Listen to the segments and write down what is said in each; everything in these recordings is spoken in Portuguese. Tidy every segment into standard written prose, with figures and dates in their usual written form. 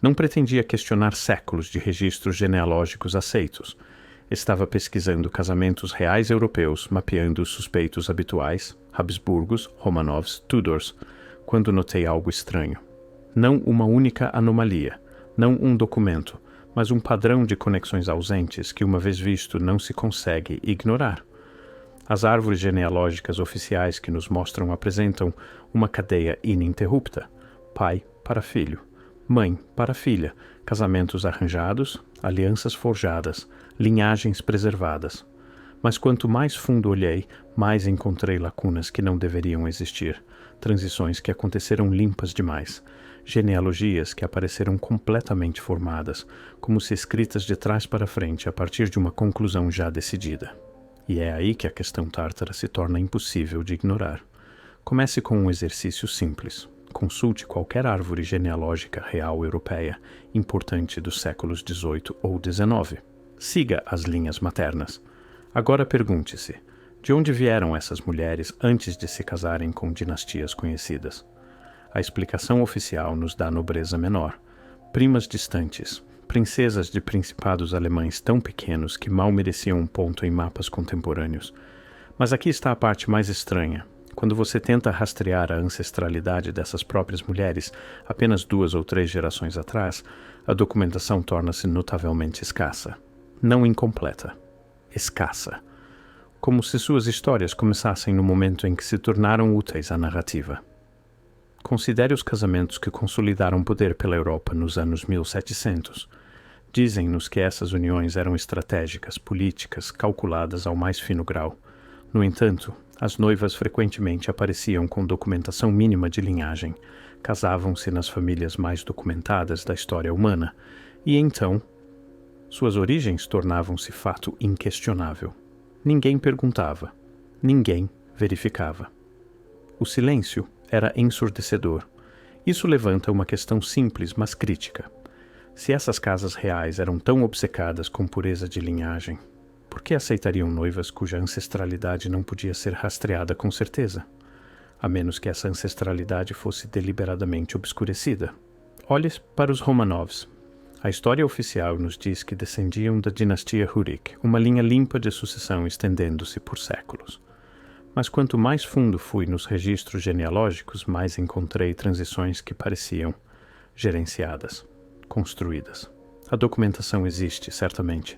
Não pretendia questionar séculos de registros genealógicos aceitos. Estava pesquisando casamentos reais europeus, mapeando os suspeitos habituais, Habsburgos, Romanovs, Tudors, quando notei algo estranho. Não uma única anomalia, não um documento, mas um padrão de conexões ausentes que, uma vez visto, não se consegue ignorar. As árvores genealógicas oficiais que nos mostram apresentam uma cadeia ininterrupta: pai para filho, mãe para filha, casamentos arranjados, alianças forjadas, linhagens preservadas. Mas quanto mais fundo olhei, mais encontrei lacunas que não deveriam existir, transições que aconteceram limpas demais, genealogias que apareceram completamente formadas, como se escritas de trás para frente a partir de uma conclusão já decidida. E é aí que a questão tártara se torna impossível de ignorar. Comece com um exercício simples. Consulte qualquer árvore genealógica real europeia importante dos séculos XVIII ou XIX. Siga as linhas maternas. Agora pergunte-se, de onde vieram essas mulheres antes de se casarem com dinastias conhecidas? A explicação oficial nos dá nobreza menor. Primas distantes, princesas de principados alemães tão pequenos que mal mereciam um ponto em mapas contemporâneos. Mas aqui está a parte mais estranha. Quando você tenta rastrear a ancestralidade dessas próprias mulheres, apenas 2 ou 3 gerações atrás, a documentação torna-se notavelmente escassa. Não incompleta. Escassa. Como se suas histórias começassem no momento em que se tornaram úteis à narrativa. Considere os casamentos que consolidaram poder pela Europa nos anos 1700. Dizem-nos que essas uniões eram estratégicas, políticas, calculadas ao mais fino grau. No entanto, as noivas frequentemente apareciam com documentação mínima de linhagem, casavam-se nas famílias mais documentadas da história humana, e então, suas origens tornavam-se fato inquestionável. Ninguém perguntava, ninguém verificava. O silêncio era ensurdecedor. Isso levanta uma questão simples, mas crítica. Se essas casas reais eram tão obcecadas com pureza de linhagem, por que aceitariam noivas cuja ancestralidade não podia ser rastreada com certeza? A menos que essa ancestralidade fosse deliberadamente obscurecida. Olhe para os Romanovs. A história oficial nos diz que descendiam da dinastia Rurik, uma linha limpa de sucessão estendendo-se por séculos. Mas quanto mais fundo fui nos registros genealógicos, mais encontrei transições que pareciam gerenciadas, construídas. A documentação existe, certamente.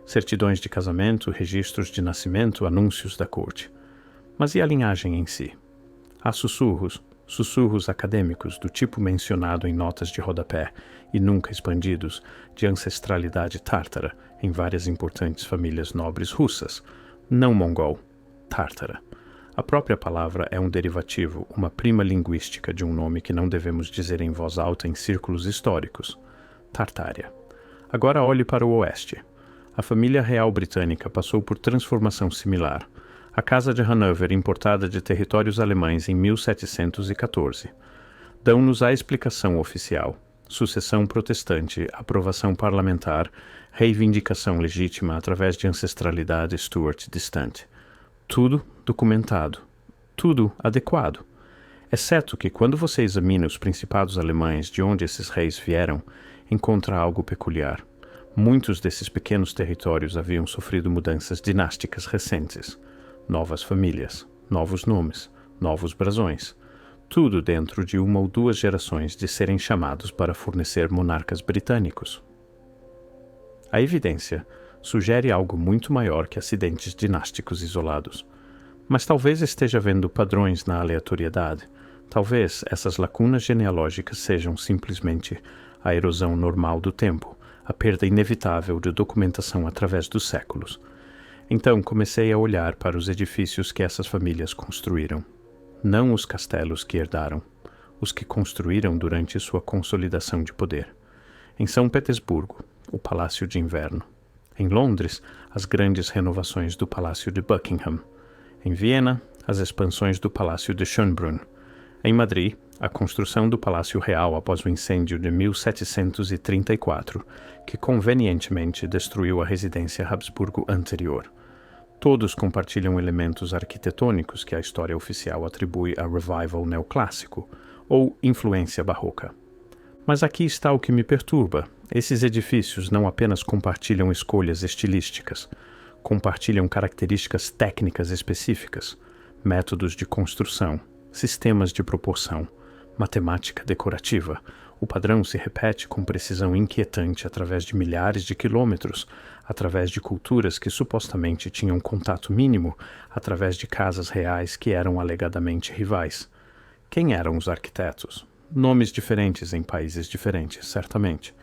Certidões de casamento, registros de nascimento, anúncios da corte. Mas e a linhagem em si? Há sussurros acadêmicos do tipo mencionado em notas de rodapé e nunca expandidos, de ancestralidade tártara em várias importantes famílias nobres russas, não mongol, tártara. A própria palavra é um derivativo, uma prima linguística de um nome que não devemos dizer em voz alta em círculos históricos, Tartária. Agora olhe para o oeste. A família real britânica passou por transformação similar. A Casa de Hanover, importada de territórios alemães em 1714. Dão-nos a explicação oficial. Sucessão protestante, aprovação parlamentar, reivindicação legítima através de ancestralidade Stuart distante. Tudo documentado. Tudo adequado. Exceto que, quando você examina os principados alemães de onde esses reis vieram, encontra algo peculiar. Muitos desses pequenos territórios haviam sofrido mudanças dinásticas recentes. Novas famílias, novos nomes, novos brasões. Tudo dentro de 1 ou 2 gerações de serem chamados para fornecer monarcas britânicos. A evidência sugere algo muito maior que acidentes dinásticos isolados. Mas talvez esteja vendo padrões na aleatoriedade. Talvez essas lacunas genealógicas sejam simplesmente a erosão normal do tempo, a perda inevitável de documentação através dos séculos. Então comecei a olhar para os edifícios que essas famílias construíram. Não os castelos que herdaram, os que construíram durante sua consolidação de poder. Em São Petersburgo, o Palácio de Inverno. Em Londres, as grandes renovações do Palácio de Buckingham. Em Viena, as expansões do Palácio de Schönbrunn. Em Madrid, a construção do Palácio Real após o incêndio de 1734, que convenientemente destruiu a residência Habsburgo anterior. Todos compartilham elementos arquitetônicos que a história oficial atribui a revival neoclássico, ou influência barroca. Mas aqui está o que me perturba. Esses edifícios não apenas compartilham escolhas estilísticas, compartilham características técnicas específicas, métodos de construção, sistemas de proporção, matemática decorativa. O padrão se repete com precisão inquietante através de milhares de quilômetros, através de culturas que supostamente tinham contato mínimo, através de casas reais que eram alegadamente rivais. Quem eram os arquitetos? Nomes diferentes em países diferentes, certamente.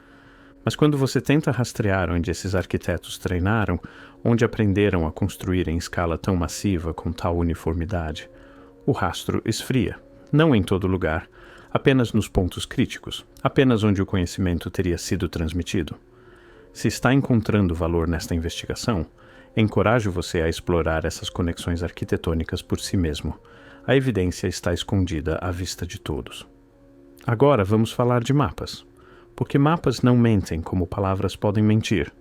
Mas quando você tenta rastrear onde esses arquitetos treinaram, onde aprenderam a construir em escala tão massiva com tal uniformidade, o rastro esfria. Não em todo lugar, apenas nos pontos críticos, apenas onde o conhecimento teria sido transmitido. Se está encontrando valor nesta investigação, encorajo você a explorar essas conexões arquitetônicas por si mesmo. A evidência está escondida à vista de todos. Agora vamos falar de mapas. Porque mapas não mentem como palavras podem mentir.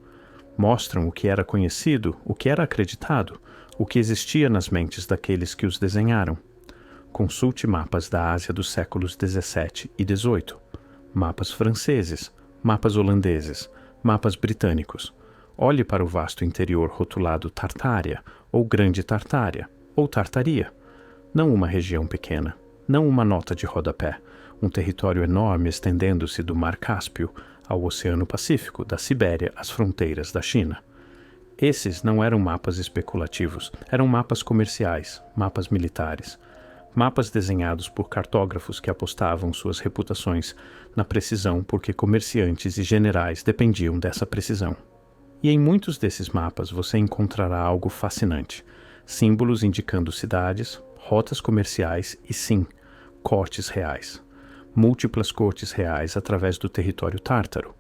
Mostram o que era conhecido, o que era acreditado, o que existia nas mentes daqueles que os desenharam. Consulte mapas da Ásia dos séculos 17 e 18, mapas franceses, mapas holandeses, mapas britânicos. Olhe para o vasto interior rotulado Tartária, ou Grande Tartária, ou Tartaria. Não uma região pequena, não uma nota de rodapé, um território enorme estendendo-se do Mar Cáspio ao Oceano Pacífico, da Sibéria às fronteiras da China. Esses não eram mapas especulativos, eram mapas comerciais, mapas militares, mapas desenhados por cartógrafos que apostavam suas reputações na precisão porque comerciantes e generais dependiam dessa precisão. E em muitos desses mapas você encontrará algo fascinante, símbolos indicando cidades, rotas comerciais e, sim, cortes reais. Múltiplas cortes reais através do território tártaro,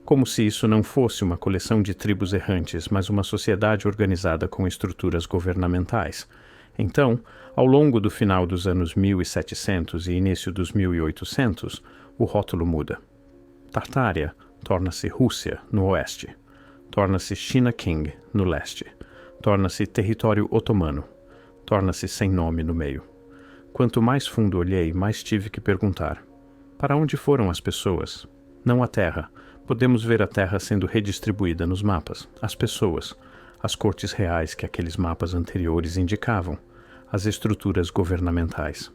como se isso não fosse uma coleção de tribos errantes, mas uma sociedade organizada com estruturas governamentais. Então, ao longo do final dos anos 1700 e início dos 1800, o rótulo muda. Tartária torna-se Rússia, no oeste. Torna-se China King, no leste. Torna-se território otomano. Torna-se sem nome no meio. Quanto mais fundo olhei, mais tive que perguntar: para onde foram as pessoas? Não a terra. Podemos ver a terra sendo redistribuída nos mapas. As pessoas. As cortes reais que aqueles mapas anteriores indicavam. As estruturas governamentais.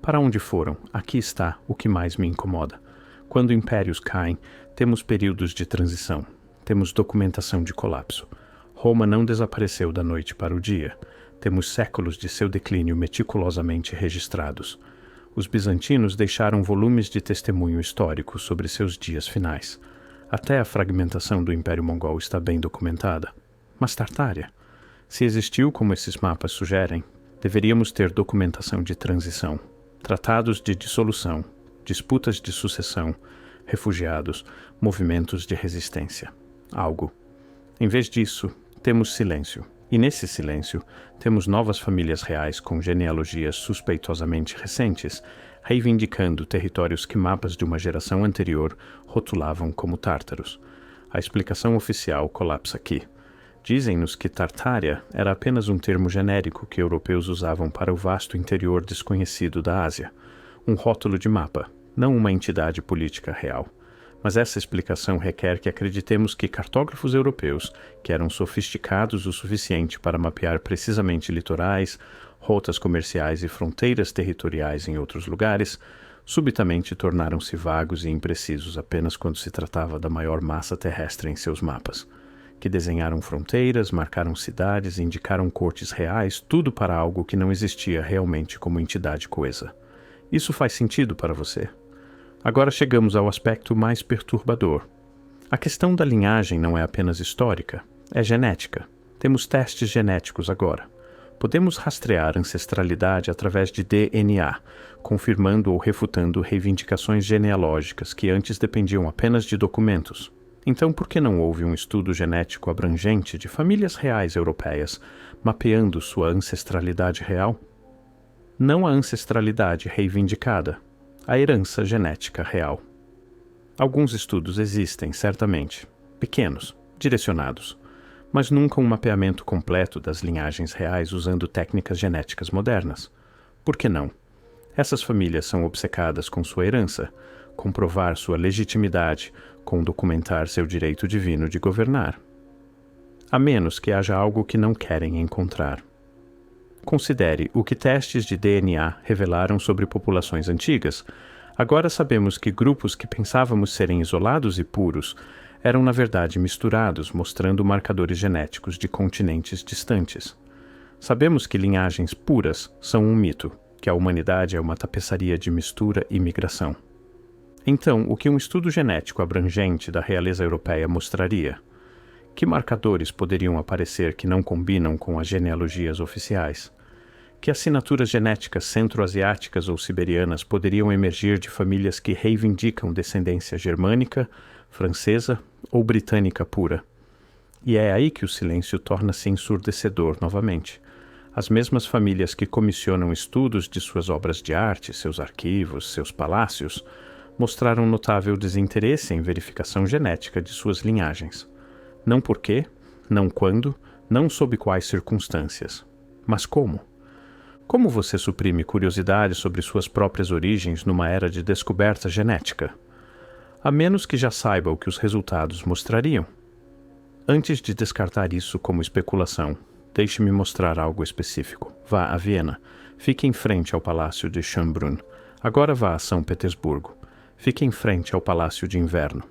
Para onde foram? Aqui está o que mais me incomoda. Quando impérios caem, temos períodos de transição. Temos documentação de colapso. Roma não desapareceu da noite para o dia. Temos séculos de seu declínio meticulosamente registrados. Os bizantinos deixaram volumes de testemunho histórico sobre seus dias finais. Até a fragmentação do Império Mongol está bem documentada. Mas Tartária? Se existiu como esses mapas sugerem, deveríamos ter documentação de transição, tratados de dissolução, disputas de sucessão, refugiados, movimentos de resistência. Algo. Em vez disso, temos silêncio. E nesse silêncio, temos novas famílias reais com genealogias suspeitosamente recentes, reivindicando territórios que mapas de uma geração anterior rotulavam como tártaros. A explicação oficial colapsa aqui. Dizem-nos que Tartária era apenas um termo genérico que europeus usavam para o vasto interior desconhecido da Ásia. Um rótulo de mapa, não uma entidade política real. Mas essa explicação requer que acreditemos que cartógrafos europeus, que eram sofisticados o suficiente para mapear precisamente litorais, rotas comerciais e fronteiras territoriais em outros lugares, subitamente tornaram-se vagos e imprecisos apenas quando se tratava da maior massa terrestre em seus mapas, que desenharam fronteiras, marcaram cidades, indicaram cortes reais, tudo para algo que não existia realmente como entidade coesa. Isso faz sentido para você? Agora chegamos ao aspecto mais perturbador. A questão da linhagem não é apenas histórica, é genética. Temos testes genéticos agora. Podemos rastrear ancestralidade através de DNA, confirmando ou refutando reivindicações genealógicas que antes dependiam apenas de documentos. Então, por que não houve um estudo genético abrangente de famílias reais europeias, mapeando sua ancestralidade real? Não a ancestralidade reivindicada, a herança genética real. Alguns estudos existem, certamente, pequenos, direcionados, mas nunca um mapeamento completo das linhagens reais usando técnicas genéticas modernas. Por que não? Essas famílias são obcecadas com sua herança, comprovar sua legitimidade com documentar seu direito divino de governar. A menos que haja algo que não querem encontrar. Considere o que testes de DNA revelaram sobre populações antigas. Agora sabemos que grupos que pensávamos serem isolados e puros eram na verdade misturados, mostrando marcadores genéticos de continentes distantes. Sabemos que linhagens puras são um mito, que a humanidade é uma tapeçaria de mistura e migração. Então, o que um estudo genético abrangente da realeza europeia mostraria? Que marcadores poderiam aparecer que não combinam com as genealogias oficiais? Que assinaturas genéticas centro-asiáticas ou siberianas poderiam emergir de famílias que reivindicam descendência germânica, francesa ou britânica pura? E é aí que o silêncio torna-se ensurdecedor novamente. As mesmas famílias que comissionam estudos de suas obras de arte, seus arquivos, seus palácios, mostraram notável desinteresse em verificação genética de suas linhagens. Não por quê, não quando, não sob quais circunstâncias. Mas como? Como você suprime curiosidade sobre suas próprias origens numa era de descoberta genética? A menos que já saiba o que os resultados mostrariam. Antes de descartar isso como especulação, deixe-me mostrar algo específico. Vá a Viena. Fique em frente ao Palácio de Schönbrunn. Agora vá a São Petersburgo. Fique em frente ao Palácio de Inverno.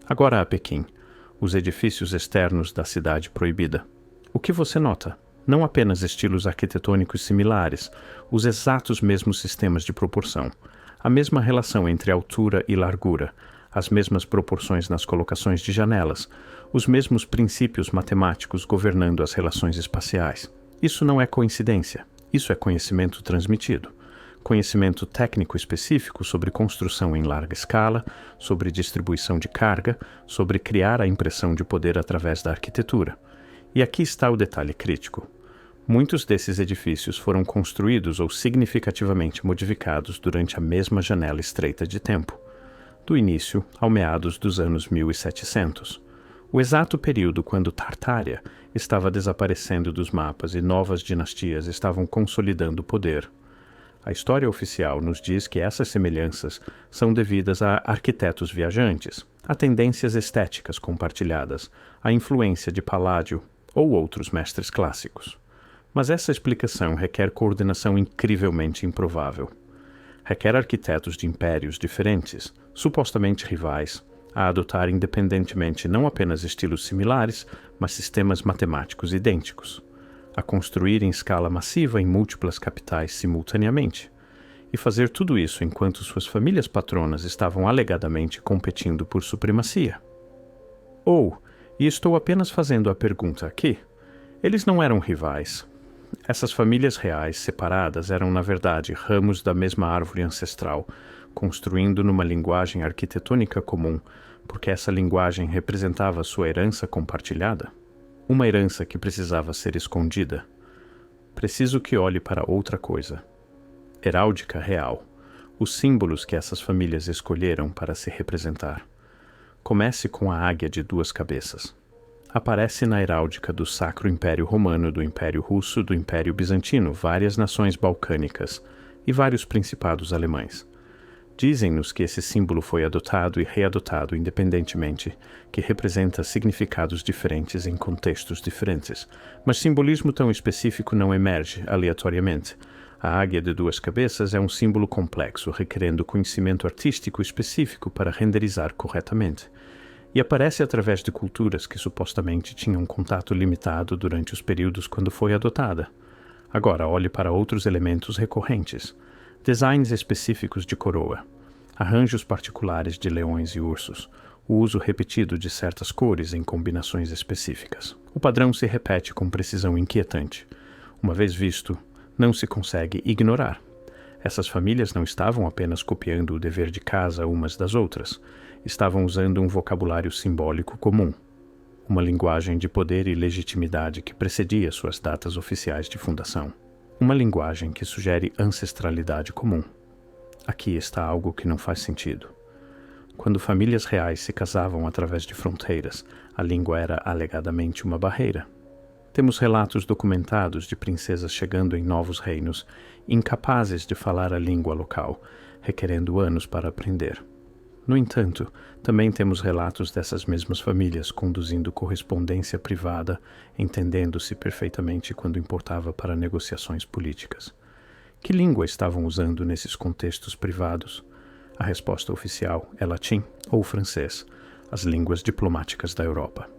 Agora a Pequim. Os edifícios externos da Cidade Proibida. O que você nota? Não apenas estilos arquitetônicos similares, os exatos mesmos sistemas de proporção, a mesma relação entre altura e largura, as mesmas proporções nas colocações de janelas, os mesmos princípios matemáticos governando as relações espaciais. Isso não é coincidência, isso é conhecimento transmitido. Conhecimento técnico específico sobre construção em larga escala, sobre distribuição de carga, sobre criar a impressão de poder através da arquitetura. E aqui está o detalhe crítico. Muitos desses edifícios foram construídos ou significativamente modificados durante a mesma janela estreita de tempo, do início ao meados dos anos 1700, o exato período quando Tartária estava desaparecendo dos mapas e novas dinastias estavam consolidando o poder. A história oficial nos diz que essas semelhanças são devidas a arquitetos viajantes, a tendências estéticas compartilhadas, à influência de Palladio ou outros mestres clássicos. Mas essa explicação requer coordenação incrivelmente improvável. Requer arquitetos de impérios diferentes, supostamente rivais, a adotar independentemente não apenas estilos similares, mas sistemas matemáticos idênticos, a construir em escala massiva em múltiplas capitais simultaneamente, e fazer tudo isso enquanto suas famílias patronas estavam alegadamente competindo por supremacia. Ou, e estou apenas fazendo a pergunta aqui, eles não eram rivais. Essas famílias reais separadas eram, na verdade, ramos da mesma árvore ancestral, construindo numa linguagem arquitetônica comum, porque essa linguagem representava sua herança compartilhada. Uma herança que precisava ser escondida. Preciso que olhe para outra coisa. Heráldica real. Os símbolos que essas famílias escolheram para se representar. Comece com a águia de duas cabeças. Aparece na heráldica do Sacro Império Romano, do Império Russo, do Império Bizantino, várias nações balcânicas e vários principados alemães. Dizem-nos que esse símbolo foi adotado e readotado independentemente, que representa significados diferentes em contextos diferentes, mas simbolismo tão específico não emerge aleatoriamente. A águia de duas cabeças é um símbolo complexo, requerendo conhecimento artístico específico para renderizar corretamente, e aparece através de culturas que supostamente tinham contato limitado durante os períodos quando foi adotada. Agora olhe para outros elementos recorrentes. Designs específicos de coroa, arranjos particulares de leões e ursos, o uso repetido de certas cores em combinações específicas. O padrão se repete com precisão inquietante. Uma vez visto, não se consegue ignorar. Essas famílias não estavam apenas copiando o dever de casa umas das outras, estavam usando um vocabulário simbólico comum, uma linguagem de poder e legitimidade que precedia suas datas oficiais de fundação. Uma linguagem que sugere ancestralidade comum. Aqui está algo que não faz sentido. Quando famílias reais se casavam através de fronteiras, a língua era alegadamente uma barreira. Temos relatos documentados de princesas chegando em novos reinos, incapazes de falar a língua local, requerendo anos para aprender. No entanto, também temos relatos dessas mesmas famílias conduzindo correspondência privada, entendendo-se perfeitamente quando importava para negociações políticas. Que língua estavam usando nesses contextos privados? A resposta oficial é latim ou francês, as línguas diplomáticas da Europa.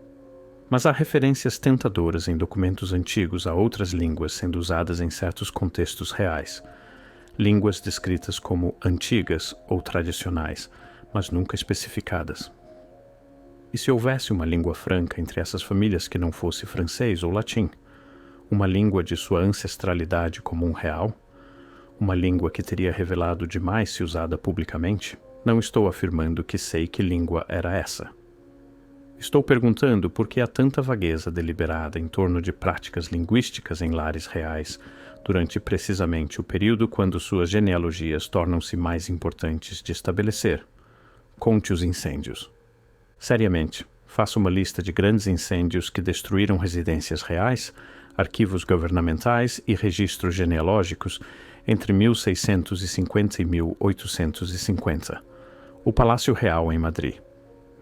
Mas há referências tentadoras em documentos antigos a outras línguas sendo usadas em certos contextos reais. Línguas descritas como antigas ou tradicionais, mas nunca especificadas. E se houvesse uma língua franca entre essas famílias que não fosse francês ou latim? Uma língua de sua ancestralidade comum real? Uma língua que teria revelado demais se usada publicamente? Não estou afirmando que sei que língua era essa. Estou perguntando por que há tanta vagueza deliberada em torno de práticas linguísticas em lares reais, durante precisamente o período quando suas genealogias tornam-se mais importantes de estabelecer. Conte os incêndios. Seriamente, faça uma lista de grandes incêndios que destruíram residências reais, arquivos governamentais e registros genealógicos entre 1650 e 1850. O Palácio Real em Madrid.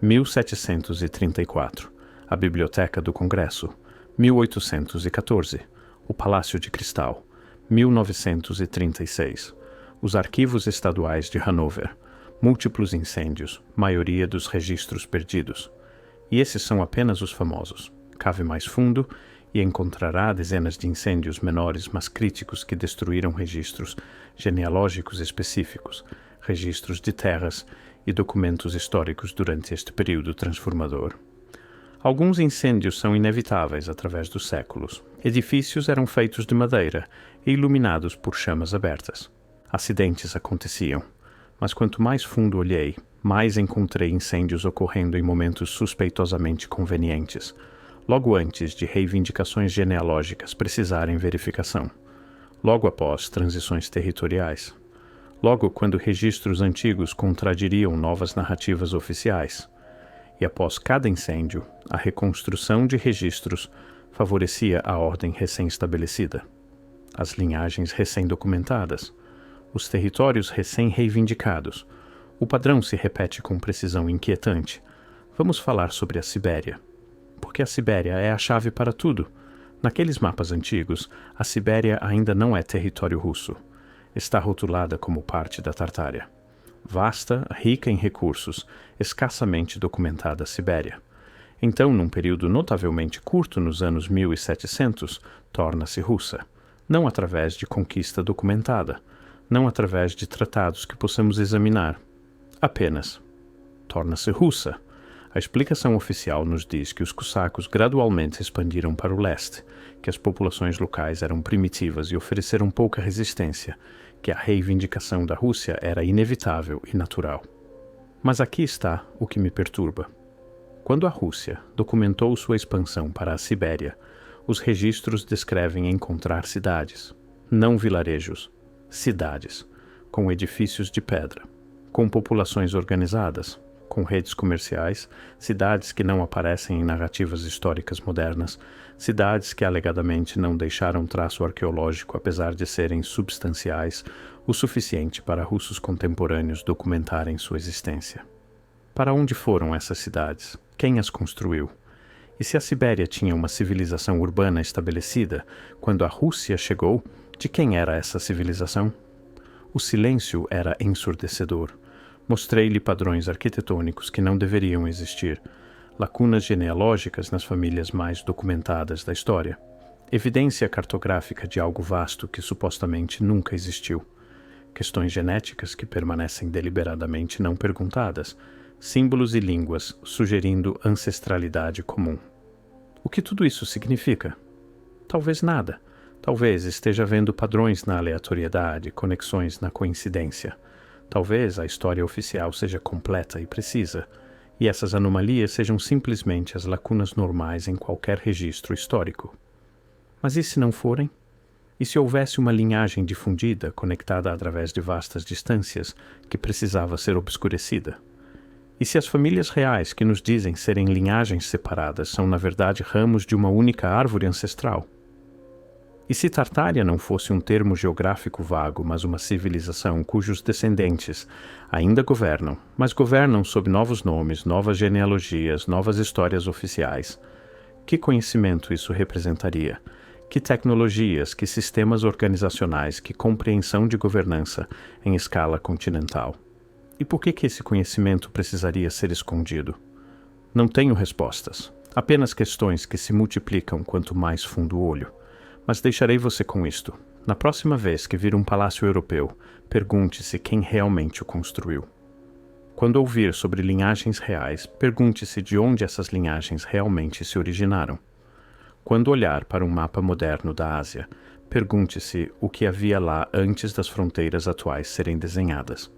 1734. A Biblioteca do Congresso. 1814. O Palácio de Cristal. 1936. Os Arquivos Estaduais de Hanover. Múltiplos incêndios, maioria dos registros perdidos. E esses são apenas os famosos. Cave mais fundo e encontrará dezenas de incêndios menores, mas críticos, que destruíram registros genealógicos específicos, registros de terras e documentos históricos durante este período transformador. Alguns incêndios são inevitáveis através dos séculos. Edifícios eram feitos de madeira e iluminados por chamas abertas. Acidentes aconteciam, mas quanto mais fundo olhei, mais encontrei incêndios ocorrendo em momentos suspeitosamente convenientes, logo antes de reivindicações genealógicas precisarem verificação, logo após transições territoriais, logo quando registros antigos contradiriam novas narrativas oficiais, e após cada incêndio, a reconstrução de registros favorecia a ordem recém-estabelecida, as linhagens recém-documentadas, os territórios recém-reivindicados. O padrão se repete com precisão inquietante. Vamos falar sobre a Sibéria. Porque a Sibéria é a chave para tudo. Naqueles mapas antigos, a Sibéria ainda não é território russo. Está rotulada como parte da Tartária. Vasta, rica em recursos, escassamente documentada Sibéria. Então, num período notavelmente curto nos anos 1700, torna-se russa. Não através de conquista documentada, não através de tratados que possamos examinar. Apenas torna-se russa. A explicação oficial nos diz que os cossacos gradualmente expandiram para o leste, que as populações locais eram primitivas e ofereceram pouca resistência, que a reivindicação da Rússia era inevitável e natural. Mas aqui está o que me perturba. Quando a Rússia documentou sua expansão para a Sibéria, os registros descrevem encontrar cidades, não vilarejos, cidades, com edifícios de pedra, com populações organizadas, com redes comerciais, cidades que não aparecem em narrativas históricas modernas, cidades que alegadamente não deixaram traço arqueológico apesar de serem substanciais o suficiente para russos contemporâneos documentarem sua existência. Para onde foram essas cidades? Quem as construiu? E se a Sibéria tinha uma civilização urbana estabelecida, quando a Rússia chegou, de quem era essa civilização? O silêncio era ensurdecedor. Mostrei-lhe padrões arquitetônicos que não deveriam existir, lacunas genealógicas nas famílias mais documentadas da história, evidência cartográfica de algo vasto que supostamente nunca existiu, questões genéticas que permanecem deliberadamente não perguntadas, símbolos e línguas sugerindo ancestralidade comum. O que tudo isso significa? Talvez nada. Talvez esteja vendo padrões na aleatoriedade, conexões na coincidência. Talvez a história oficial seja completa e precisa, e essas anomalias sejam simplesmente as lacunas normais em qualquer registro histórico. Mas e se não forem? E se houvesse uma linhagem difundida, conectada através de vastas distâncias, que precisava ser obscurecida? E se as famílias reais que nos dizem serem linhagens separadas são na verdade ramos de uma única árvore ancestral? E se Tartária não fosse um termo geográfico vago, mas uma civilização cujos descendentes ainda governam, mas governam sob novos nomes, novas genealogias, novas histórias oficiais, que conhecimento isso representaria? Que tecnologias, que sistemas organizacionais, que compreensão de governança em escala continental? E por que esse conhecimento precisaria ser escondido? Não tenho respostas, apenas questões que se multiplicam quanto mais fundo o olho. Mas deixarei você com isto. Na próxima vez que vir um palácio europeu, pergunte-se quem realmente o construiu. Quando ouvir sobre linhagens reais, pergunte-se de onde essas linhagens realmente se originaram. Quando olhar para um mapa moderno da Ásia, pergunte-se o que havia lá antes das fronteiras atuais serem desenhadas.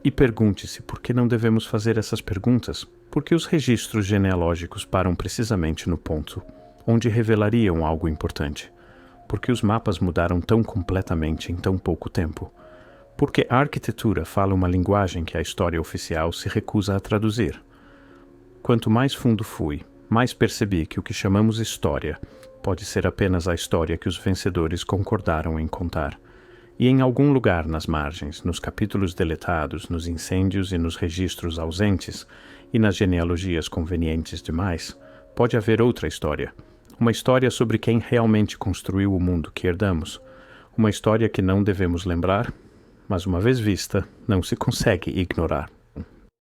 E pergunte-se por que não devemos fazer essas perguntas, porque os registros genealógicos param precisamente no ponto onde revelariam algo importante. Porque os mapas mudaram tão completamente em tão pouco tempo. Porque a arquitetura fala uma linguagem que a história oficial se recusa a traduzir. Quanto mais fundo fui, mais percebi que o que chamamos história pode ser apenas a história que os vencedores concordaram em contar. E em algum lugar nas margens, nos capítulos deletados, nos incêndios e nos registros ausentes, e nas genealogias convenientes demais, pode haver outra história. Uma história sobre quem realmente construiu o mundo que herdamos. Uma história que não devemos lembrar, mas uma vez vista, não se consegue ignorar.